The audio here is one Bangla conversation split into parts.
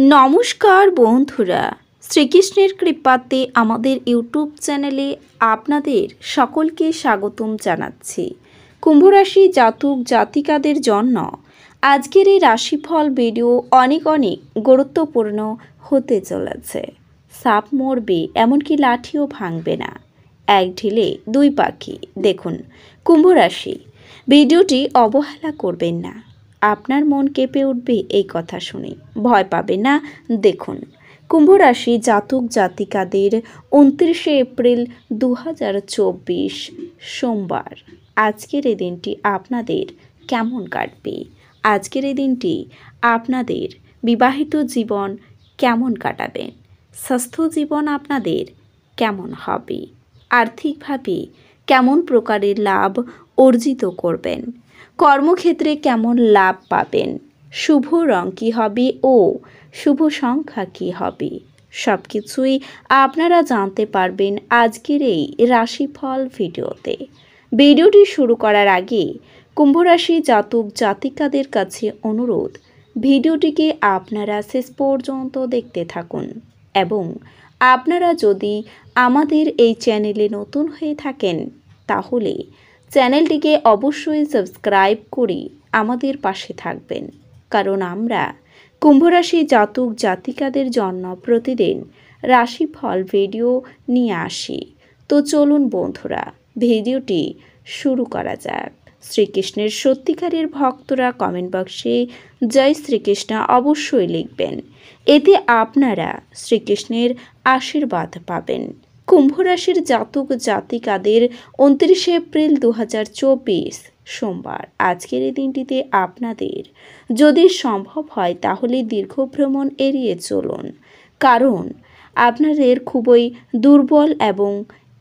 নমস্কার বন্ধুরা, শ্রীকৃষ্ণের কৃপাতে আমাদের ইউটিউব চ্যানেলে আপনাদের সকলকে স্বাগতম জানাচ্ছি। কুম্ভরাশি জাতক জাতিকাদের জন্য আজকের এই রাশিফল ভিডিও অনেক গুরুত্বপূর্ণ হতে চলেছে। সাপ মরবে, এমনকি লাঠিও ভাঙবে না, এক ঢিলে দুই পাখি। দেখুন কুম্ভরাশি, ভিডিওটি অবহেলা করবেন না। আপনার মন কেঁপে উঠবে এই কথা শুনে, ভয় পাবেন না। দেখুন কুম্ভরাশি জাতক জাতিকাদের 29শে এপ্রিল 2024 সোমবার আজকের এই দিনটি আপনাদের কেমন কাটবে? আজকের এই দিনটি আপনাদের বিবাহিত জীবন কেমন কাটাবেন? স্বাস্থ্য জীবন আপনাদের কেমন হবে? আর্থিকভাবে কেমন প্রকারের লাভ অর্জিত করবেন? কর্মক্ষেত্রে কেমন লাভ পাবেন? শুভ রং কী হবে ও শুভ সংখ্যা কী হবে? সব কিছুই আপনারা জানতে পারবেন আজকের এই রাশিফল ভিডিওতে। ভিডিওটি শুরু করার আগে কুম্ভরাশি জাতক জাতিকাদের কাছে অনুরোধ, ভিডিওটিকে আপনারা শেষ পর্যন্ত দেখতে থাকুন এবং আপনারা যদি আমাদের এই চ্যানেলে নতুন হয়ে থাকেন তাহলে চ্যানেলটিকে অবশ্যই সাবস্ক্রাইব করে আমাদের পাশে থাকবেন, কারণ আমরা কুম্ভরাশি জাতক জাতিকাদের জন্য প্রতিদিন রাশিফল ভিডিও নিয়ে আসি। তো চলুন বন্ধুরা, ভিডিওটি শুরু করা যাক। শ্রীকৃষ্ণের সত্যিকারের ভক্তরা কমেন্ট বক্সে জয় শ্রীকৃষ্ণ অবশ্যই লিখবেন, এতে আপনারা শ্রীকৃষ্ণের আশীর্বাদ পাবেন। কুম্ভরাশির জাতক জাতিকাদের 29শে এপ্রিল 2024 সোমবার আজকের এই দিনটিতে আপনাদের যদি সম্ভব হয় তাহলে দীর্ঘ ভ্রমণ এড়িয়ে চলুন, কারণ আপনাদের খুবই দুর্বল এবং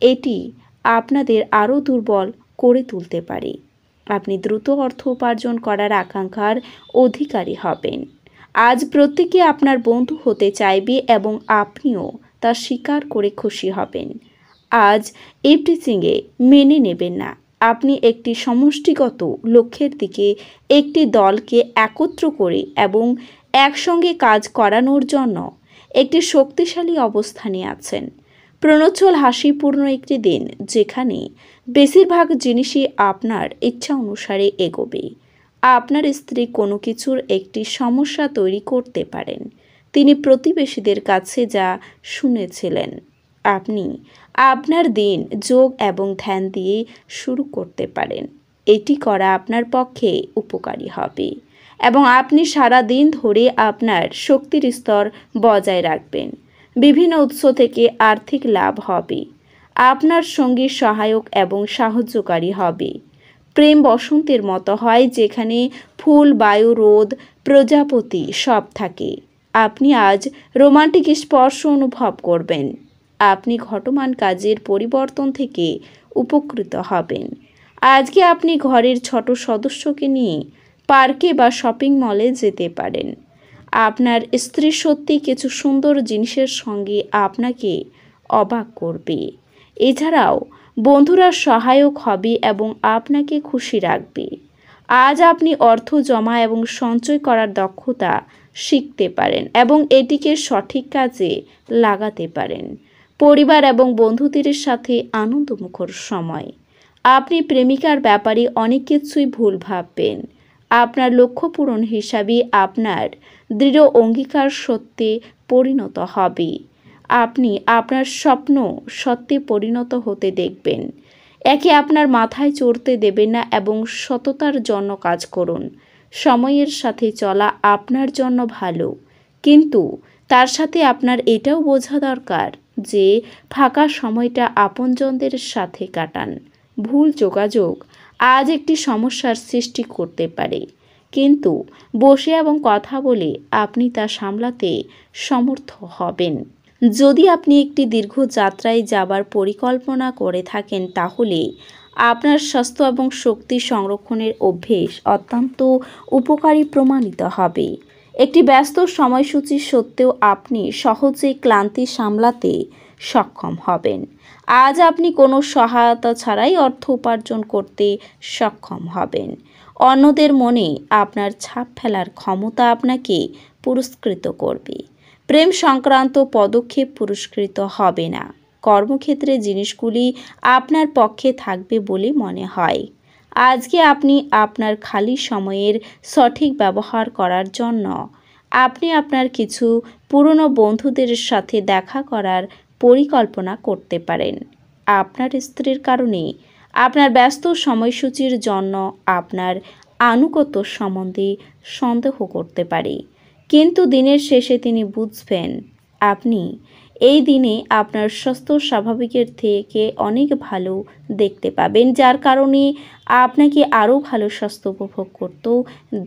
এটি আপনাদের আরও দুর্বল করে তুলতে পারে। আপনি দ্রুত অর্থ উপার্জন করার আকাঙ্ক্ষার অধিকারী হবেন। আজ প্রত্যেকে আপনার বন্ধু হতে চাইবে এবং আপনিও তা স্বীকার করে খুশি হবেন। আজ ইভটিজিংয়ে মেনে নেবেন না। আপনি একটি সমষ্টিগত লক্ষ্যের দিকে একটি দলকে একত্র করে এবং একসঙ্গে কাজ করানোর জন্য একটি শক্তিশালী অবস্থানে আছেন। প্রণোজ্জ্বল হাসিপূর্ণ একটি দিন, যেখানে বেশিরভাগ জিনিসই আপনার ইচ্ছা অনুসারে এগোবে। আপনার স্ত্রী কোনো কিছুর একটি সমস্যা তৈরি করতে পারেন। তিনি প্রতিবেশীদের কাছে যা শুনেছিলেন। আপনি আপনার দিন যোগ এবং ধ্যান দিয়ে শুরু করতে পারেন। এটি করা আপনার পক্ষে উপকারী হবে এবং আপনি সারা দিন ধরে আপনার শক্তির স্তর বজায় রাখবেন। বিভিন্ন উৎস থেকে আর্থিক লাভ হবে। আপনার সঙ্গী সহায়ক এবং সাহায্যকারী হবে। প্রেম বসন্তের মতো হয়, যেখানে ফুল, বায়ু, রোদ, প্রজাপতি সব থাকে। আপনি আজ রোমান্টিক স্পর্শ অনুভব করবেন। আপনি ঘটমান কাজের পরিবর্তন থেকে উপকৃত হবেন। আজকে আপনি ঘরের ছোট সদস্যকে নিয়ে পার্কে বা শপিং মলে যেতে পারেন। আপনার স্ত্রী সত্যি কিছু সুন্দর জিনিসের সঙ্গে আপনাকে অবাক করবে। এছাড়াও বন্ধুরা সহায়ক হবে এবং আপনাকে খুশি রাখবে। আজ আপনি অর্থ জমা এবং সঞ্চয় করার দক্ষতা শিখতে পারেন এবং এটিকে সঠিক কাজে লাগাতে পারেন। পরিবার এবং বন্ধুদের সাথে আনন্দমুখর সময়। আপনি প্রেমিকার ব্যাপারে অনেক কিছুই ভুল ভাববেন। আপনার লক্ষ্য পূরণ হিসাবে আপনার দৃঢ় অঙ্গীকার সত্যে পরিণত হবে। আপনি আপনার স্বপ্ন সত্যে পরিণত হতে দেখবেন। একে আপনার মাথায় চড়তে দেবেন না এবং সততার জন্য কাজ করুন। সময়ের সাথে চলা আপনার জন্য ভালো, কিন্তু তার সাথে আপনার এটাও বোঝা দরকার যে ফাঁকা সময়টা আপনজনদের সাথে কাটান। ভুল যোগাযোগ আজ একটি সমস্যার সৃষ্টি করতে পারে, কিন্তু বসে এবং কথা বলে আপনি তা সামলাতে সমর্থ হবেন। যদি আপনি একটি দীর্ঘ যাত্রায় যাবার পরিকল্পনা করে থাকেন তাহলে আপনার স্বাস্থ্য এবং শক্তি সংরক্ষণের অভ্যেস অত্যন্ত উপকারী প্রমাণিত হবে। একটি ব্যস্ত সময়সূচি সত্ত্বেও আপনি সহজে ক্লান্তি সামলাতে সক্ষম হবেন। আজ আপনি কোনো সহায়তা ছাড়াই অর্থ উপার্জন করতে সক্ষম হবেন। অন্যদের মনে আপনার ছাপ ফেলার ক্ষমতা আপনাকে পুরস্কৃত করবে। প্রেম সংক্রান্ত পদক্ষেপ পুরস্কৃত হবে না। কর্মক্ষেত্রে জিনিসগুলি আপনার পক্ষে থাকবে বলে মনে হয়। আজকে আপনি আপনার খালি সময়ের সঠিক ব্যবহার করার জন্য আপনি আপনার কিছু পুরনো বন্ধুদের সাথে দেখা করার পরিকল্পনা করতে পারেন। আপনার স্ত্রীর কারণে আপনার ব্যস্ত সময়সূচির জন্য আপনার আনুগত্য সম্বন্ধে সন্দেহ করতে পারে, কিন্তু দিনের শেষে তিনি বুঝবেন আপনি এই দিনে আপনার স্বাস্থ্য স্বাভাবিকের থেকে অনেক ভালো দেখতে পাবেন, যার কারণে আপনাকে আরও ভালো স্বাস্থ্য উপভোগ করতেও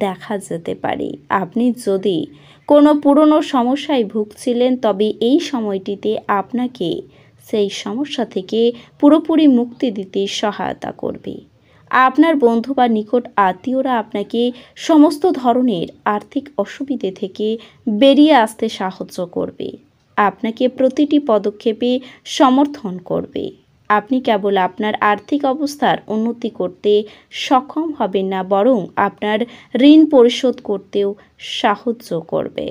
দেখা যেতে পারে। আপনি যদি কোনো পুরনো সমস্যায় ভুগছিলেন তবে এই সময়টিতে আপনাকে সেই সমস্যা থেকে পুরোপুরি মুক্তি দিতে সহায়তা করবে। আপনার বন্ধু বা নিকট আত্মীয়রা আপনাকে সমস্ত ধরনের আর্থিক অসুবিধে থেকে বেরিয়ে আসতে সাহায্য করবে, আপনাকে প্রতিটি পদক্ষেপে সমর্থন করবে। আপনি কেবল আপনার আর্থিক অবস্থার উন্নতি করতে সক্ষম হবেন না, বরং আপনার ঋণ পরিশোধ করতেও সাহায্য করবে।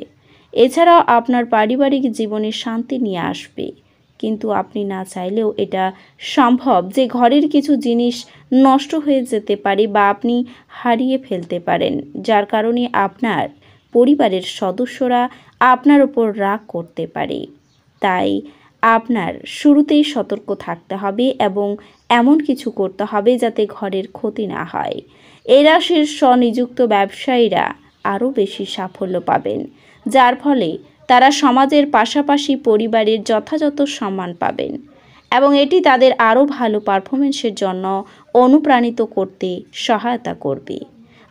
এছাড়াও আপনার পারিবারিক জীবনে শান্তি নিয়ে আসবে। কিন্তু আপনি না চাইলেও এটা সম্ভব যে ঘরের কিছু জিনিস নষ্ট হয়ে যেতে পারে বা আপনি হারিয়ে ফেলতে পারেন, যার কারণে আপনার পরিবারের সদস্যরা আপনার উপর রাগ করতে পারে। তাই আপনার শুরুতেই সতর্ক থাকতে হবে এবং এমন কিছু করতে হবে যাতে ঘরের ক্ষতি না হয়। এই রাশির স্বনিযুক্ত ব্যবসায়ীরা আরও বেশি সাফল্য পাবেন, যার ফলে তারা সমাজের পাশাপাশি পরিবারের যথাযথ সম্মান পাবেন এবং এটি তাদের আরও ভালো পারফরমেন্সের জন্য অনুপ্রাণিত করতে সহায়তা করবে।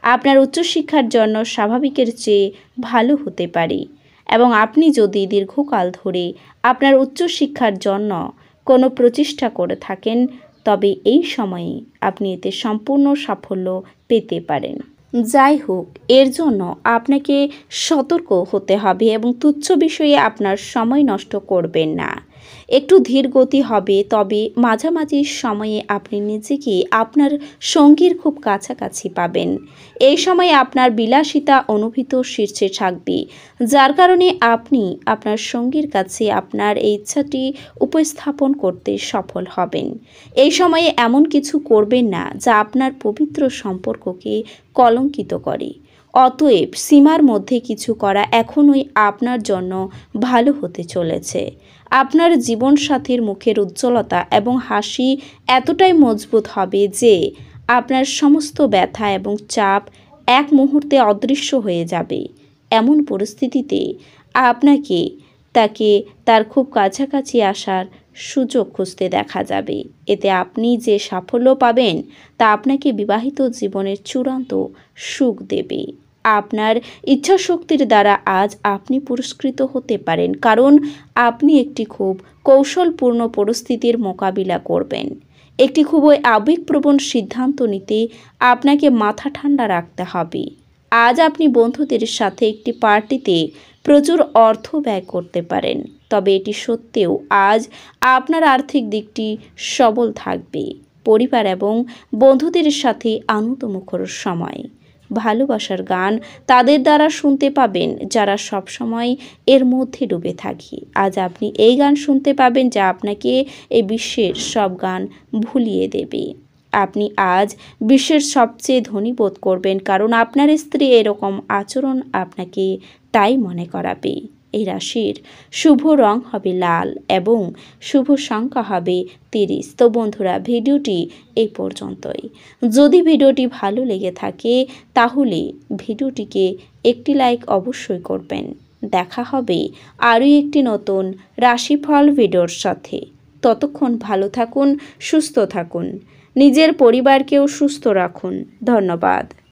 আপনার উচ্চশিক্ষার জন্য স্বাভাবিকের চেয়ে ভালো হতে পারে এবং আপনি যদি দীর্ঘকাল ধরে আপনার উচ্চশিক্ষার জন্য কোনো প্রচেষ্টা করে থাকেন তবে এই সময়ে আপনি এতে সম্পূর্ণ সাফল্য পেতে পারেন। যাই হোক, এর জন্য আপনাকে সতর্ক হতে হবে এবং তুচ্ছ বিষয়ে আপনার সময় নষ্ট করবেন না। একটু ধীর গতি হবে, তবে মাঝামাঝি সময়ে আপনি নিজেকে আপনার সঙ্গীর খুব কাছাকাছি পাবেন। এই সময়ে আপনার বিলাসিতা অনুভূত শীর্ষে থাকবে, যার কারণে আপনি আপনার সঙ্গীর কাছে আপনার এই ইচ্ছাটি উপস্থাপন করতে সফল হবেন। এই সময়ে এমন কিছু করবেন না যা আপনার পবিত্র সম্পর্ককে কলঙ্কিত করে। অতএব সীমার মধ্যে কিছু করা এখনই আপনার জন্য ভালো হতে চলেছে। আপনার জীবনসাথীর মুখের উজ্জ্বলতা এবং হাসি এতটাই মজবুত হবে যে আপনার সমস্ত ব্যথা এবং চাপ এক মুহূর্তে অদৃশ্য হয়ে যাবে। এমন পরিস্থিতিতে আপনাকে তাকে তার খুব কাছাকাছি আসার সুযোগ খুঁজতে দেখা যাবে। এতে আপনি যে সাফল্য পাবেন তা আপনাকে বিবাহিত জীবনের চূড়ান্ত সুখ দেবে। আপনার ইচ্ছাশক্তির দ্বারা আজ আপনি পুরস্কৃত হতে পারেন, কারণ আপনি একটি খুব কৌশলপূর্ণ পরিস্থিতির মোকাবিলা করবেন। একটি খুবই আবেগপ্রবণ সিদ্ধান্ত নিতে আপনাকে মাথা ঠান্ডা রাখতে হবে। আজ আপনি বন্ধুদের সাথে একটি পার্টিতে প্রচুর অর্থ ব্যয় করতে পারেন, তবে এটি সত্ত্বেও আজ আপনার আর্থিক দিকটি সবল থাকবে। পরিবার এবং বন্ধুদের সাথে আনন্দমুখর সময়। ভালোবাসার গান তাদের দ্বারা শুনতে পাবেন যারা সবসময় এর মধ্যে ডুবে থাকি। আজ আপনি এই গান শুনতে পাবেন যা আপনাকে এই বিশ্বের সব গান ভুলিয়ে দেবে। আপনি আজ বিশ্বের সবচেয়ে ধনী বোধ করবেন, কারণ আপনার স্ত্রী এরকম আচরণ আপনাকে তাই মনে করাবে। এই রাশির শুভ রং হবে লাল এবং শুভ সংখ্যা হবে 30। তো বন্ধুরা, ভিডিওটি এই পর্যন্তই। যদি ভিডিওটি ভালো লেগে থাকে তাহলে ভিডিওটিকে একটি লাইক অবশ্যই করবেন। দেখা হবে আরও একটি নতুন রাশিফল ভিডিওর সাথে। ততক্ষণ ভালো থাকুন, সুস্থ থাকুন, নিজের পরিবারকেও সুস্থ রাখুন। ধন্যবাদ।